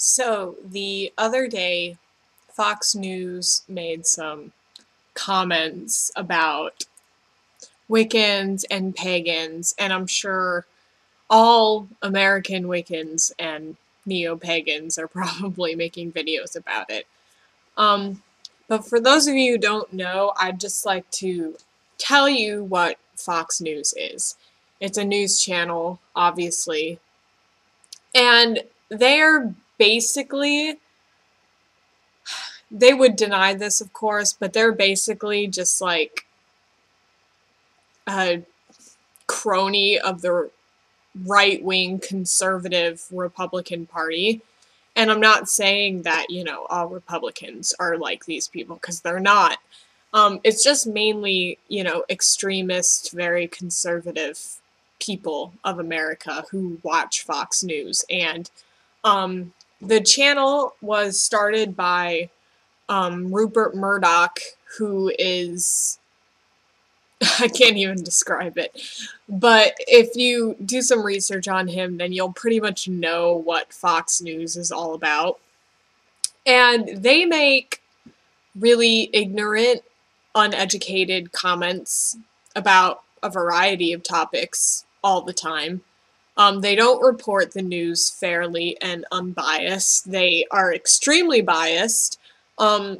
So the other day, Fox News made some comments about Wiccans and pagans, and I'm sure all American Wiccans and neo-pagans are probably making videos about it. But for those of you who don't know, I'd just like to tell you what Fox News is. It's a news channel, obviously, and they're basically, they would deny this, of course, but they're basically just like a crony of the right-wing conservative Republican Party. And I'm not saying that, all Republicans are like these people, because they're not. It's just mainly, extremist, very conservative people of America who watch Fox News. And the channel was started by Rupert Murdoch, who is, I can't even describe it, but if you do some research on him, then you'll pretty much know what Fox News is all about. And they make really ignorant, uneducated comments about a variety of topics all the time. They don't report the news fairly and unbiased. They are extremely biased,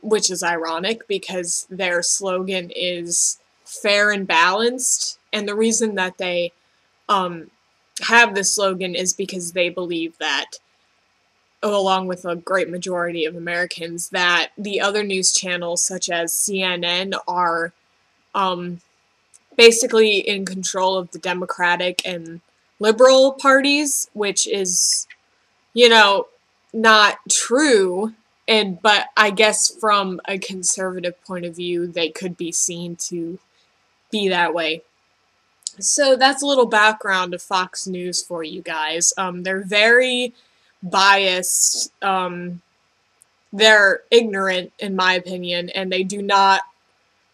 which is ironic because their slogan is fair and balanced, and the reason that they have this slogan is because they believe that, along with a great majority of Americans, that the other news channels such as CNN are basically in control of the Democratic and liberal parties, which is, not true. But I guess from a conservative point of view, they could be seen to be that way. So that's a little background of Fox News for you guys. They're very biased. They're ignorant, in my opinion, and they do not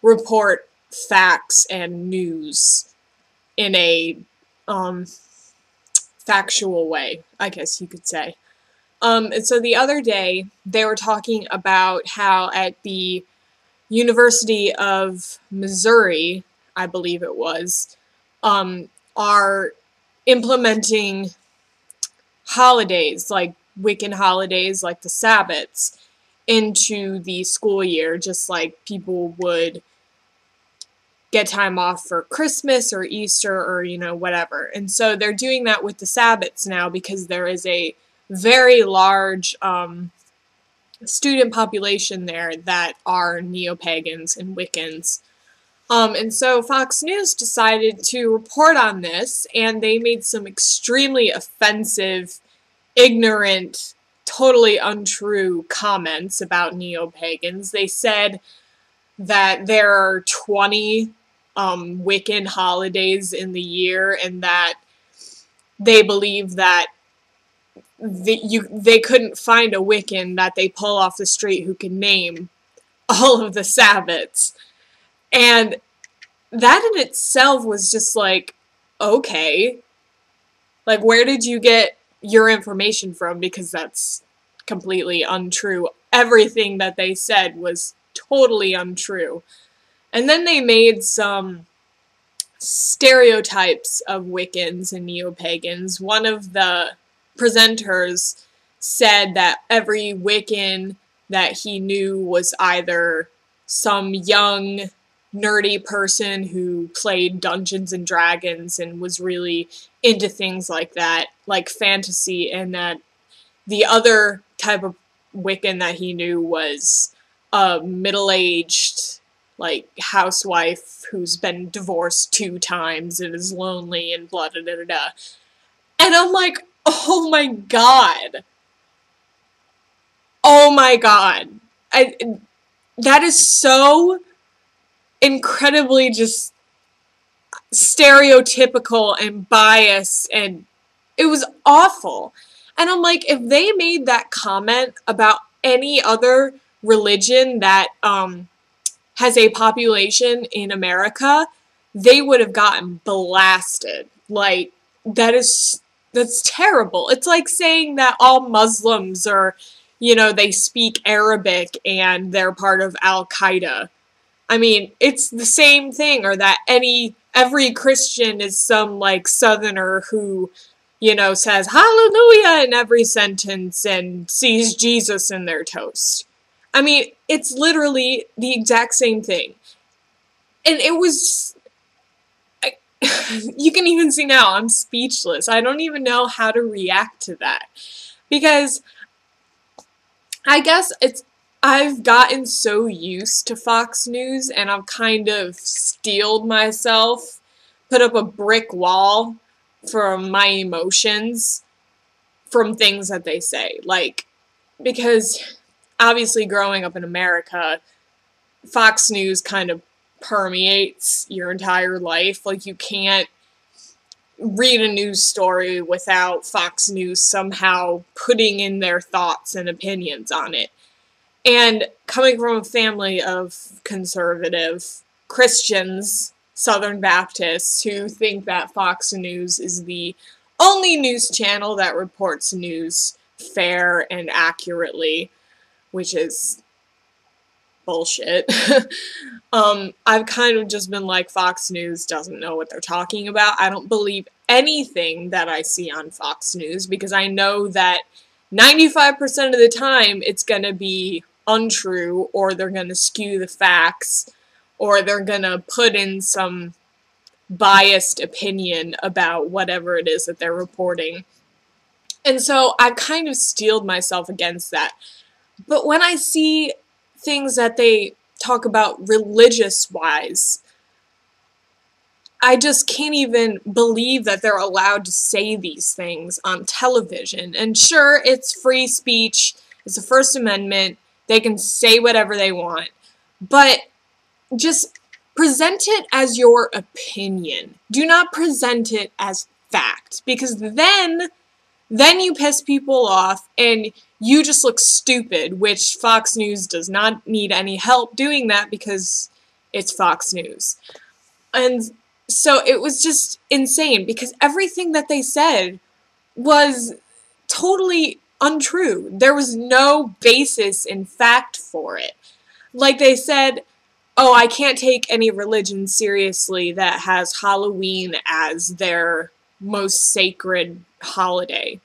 report facts and news in a factual way, I guess you could say. And so the other day, they were talking about how at the University of Missouri, I believe it was, are implementing holidays, like Wiccan holidays, like the Sabbats, into the school year, just like people would get time off for Christmas or Easter or, whatever. And so they're doing that with the Sabbats now because there is a very large student population there that are neo-pagans and Wiccans. And so Fox News decided to report on this, and they made some extremely offensive, ignorant, totally untrue comments about neo-pagans. They said that there are 20 Wiccan holidays in the year, and that they believe that they couldn't find a Wiccan that they pull off the street who can name all of the Sabbats. And that in itself was just like, okay, like, where did you get your information from? Because that's completely untrue. Everything that they said was totally untrue. And then they made some stereotypes of Wiccans and neo-pagans. One of the presenters said that every Wiccan that he knew was either some young, nerdy person who played Dungeons and Dragons and was really into things like that, like fantasy, and that the other type of Wiccan that he knew was a middle-aged, like, housewife who's been divorced 2 times and is lonely and blah da da da da. And I'm like, oh my god. Oh my god. That is so incredibly just stereotypical and biased, and it was awful. And I'm like, if they made that comment about any other religion that has a population in America, they would have gotten blasted. Like, that's That's terrible. It's like saying that all Muslims are, you know, they speak Arabic and they're part of Al-Qaeda. I mean, it's the same thing, or that every Christian is some, like, Southerner who, you know, says hallelujah in every sentence and sees Jesus in their toast. I mean, it's literally the exact same thing. And it was, you can even see now, I'm speechless. I don't even know how to react to that. Because I guess I've gotten so used to Fox News, and I've kind of steeled myself, put up a brick wall from my emotions from things that they say. Like, because obviously growing up in America, Fox News kind of permeates your entire life. Like, you can't read a news story without Fox News somehow putting in their thoughts and opinions on it. And coming from a family of conservative Christians, Southern Baptists, who think that Fox News is the only news channel that reports news fair and accurately, which is bullshit. I've kind of just been like, Fox News doesn't know what they're talking about. I don't believe anything that I see on Fox News, because I know that 95% of the time it's going to be untrue, or they're going to skew the facts, or they're going to put in some biased opinion about whatever it is that they're reporting. And so I kind of steeled myself against that. But when I see things that they talk about religious-wise, I just can't even believe that they're allowed to say these things on television. And sure, it's free speech, it's the First Amendment, they can say whatever they want, but just present it as your opinion. Do not present it as fact, because then you piss people off and you just look stupid, which Fox News does not need any help doing that because it's Fox News. And so it was just insane, because everything that they said was totally untrue. There was no basis in fact for it. Like they said, oh, I can't take any religion seriously that has Halloween as their most sacred holiday.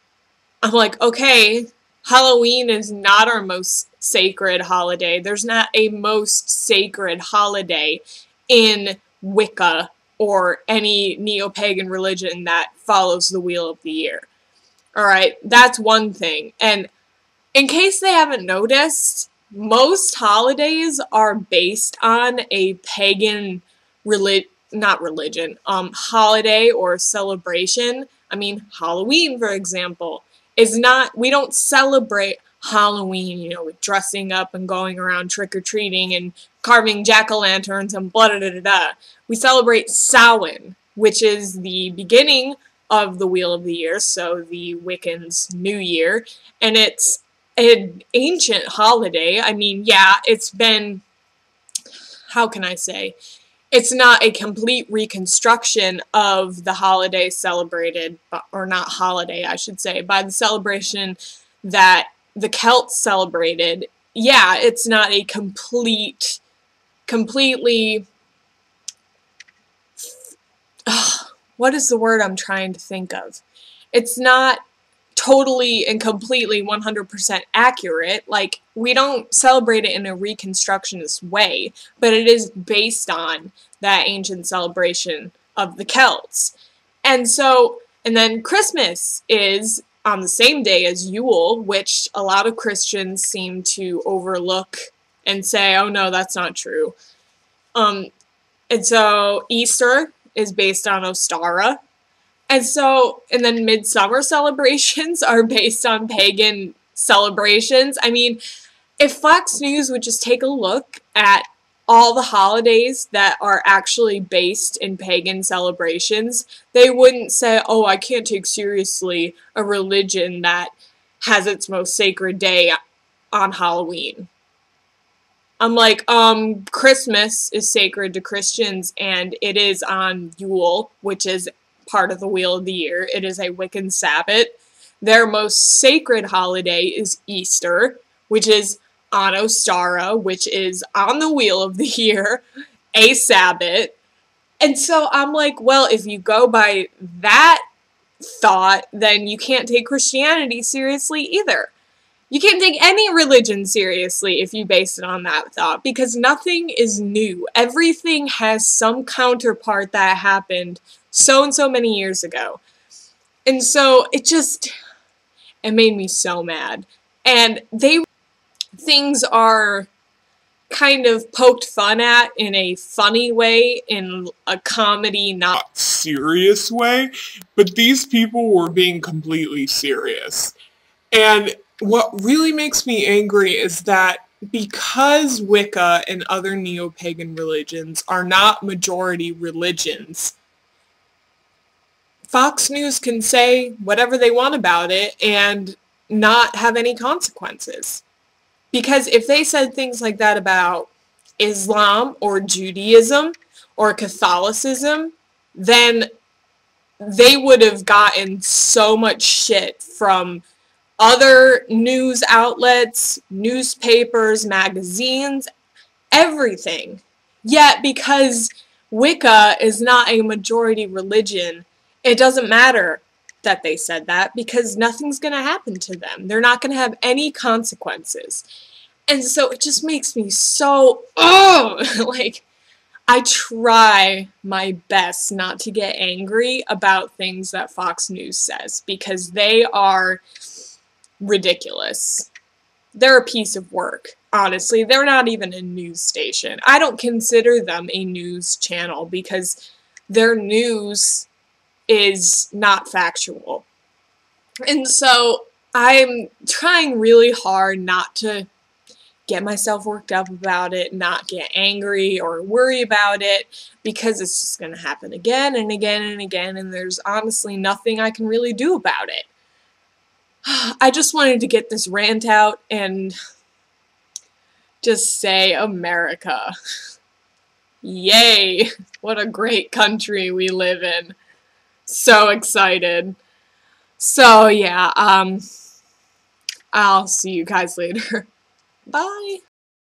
I'm like, okay, Halloween is not our most sacred holiday. There's not a most sacred holiday in Wicca or any neo-pagan religion that follows the Wheel of the Year. Alright, that's one thing. And in case they haven't noticed, most holidays are based on a pagan holiday or celebration. I mean, Halloween, for example, is not, we don't celebrate Halloween, you know, with dressing up and going around trick-or-treating and carving jack-o'-lanterns and blah-da-da-da-da. We celebrate Samhain, which is the beginning of the Wheel of the Year, so the Wiccans' New Year, and it's an ancient holiday. I mean, yeah, it's been, how can I say, it's not a complete reconstruction of the holiday celebrated, or not holiday, I should say, by the celebration that the Celts celebrated. Yeah, it's not a completely, what is the word I'm trying to think of? It's not totally and completely 100% accurate. Like, we don't celebrate it in a reconstructionist way, but it is based on that ancient celebration of the Celts. And so, and then Christmas is on the same day as Yule, which a lot of Christians seem to overlook and say, oh no, that's not true. And so Easter is based on Ostara. And so, and then midsummer celebrations are based on pagan celebrations. I mean, if Fox News would just take a look at all the holidays that are actually based in pagan celebrations, they wouldn't say, oh, I can't take seriously a religion that has its most sacred day on Halloween. I'm like, Christmas is sacred to Christians, and it is on Yule, which is part of the wheel of the year. It is a Wiccan Sabbath. Their most sacred holiday is Easter, which is Anno Stara, which is on the wheel of the year, a Sabbath. And so I'm like, well, if you go by that thought, then you can't take Christianity seriously either. You can't take any religion seriously if you base it on that thought, because nothing is new. Everything has some counterpart that happened so and so many years ago. And so it made me so mad. And things are kind of poked fun at in a funny way, in a comedy, not serious way, but these people were being completely serious. And what really makes me angry is that because Wicca and other neo-pagan religions are not majority religions, Fox News can say whatever they want about it and not have any consequences. Because if they said things like that about Islam or Judaism or Catholicism, then they would have gotten so much shit from other news outlets, newspapers, magazines, everything. Yet because Wicca is not a majority religion, it doesn't matter that they said that, because nothing's going to happen to them. They're not going to have any consequences. And so it just makes me so, like, I try my best not to get angry about things that Fox News says, because they are ridiculous. They're a piece of work, honestly. They're not even a news station. I don't consider them a news channel because their news is not factual. And so I'm trying really hard not to get myself worked up about it, not get angry or worry about it, because it's just going to happen again and again and again, and there's honestly nothing I can really do about it. I just wanted to get this rant out and just say, America. Yay! What a great country we live in. So excited. So yeah, I'll see you guys later. Bye!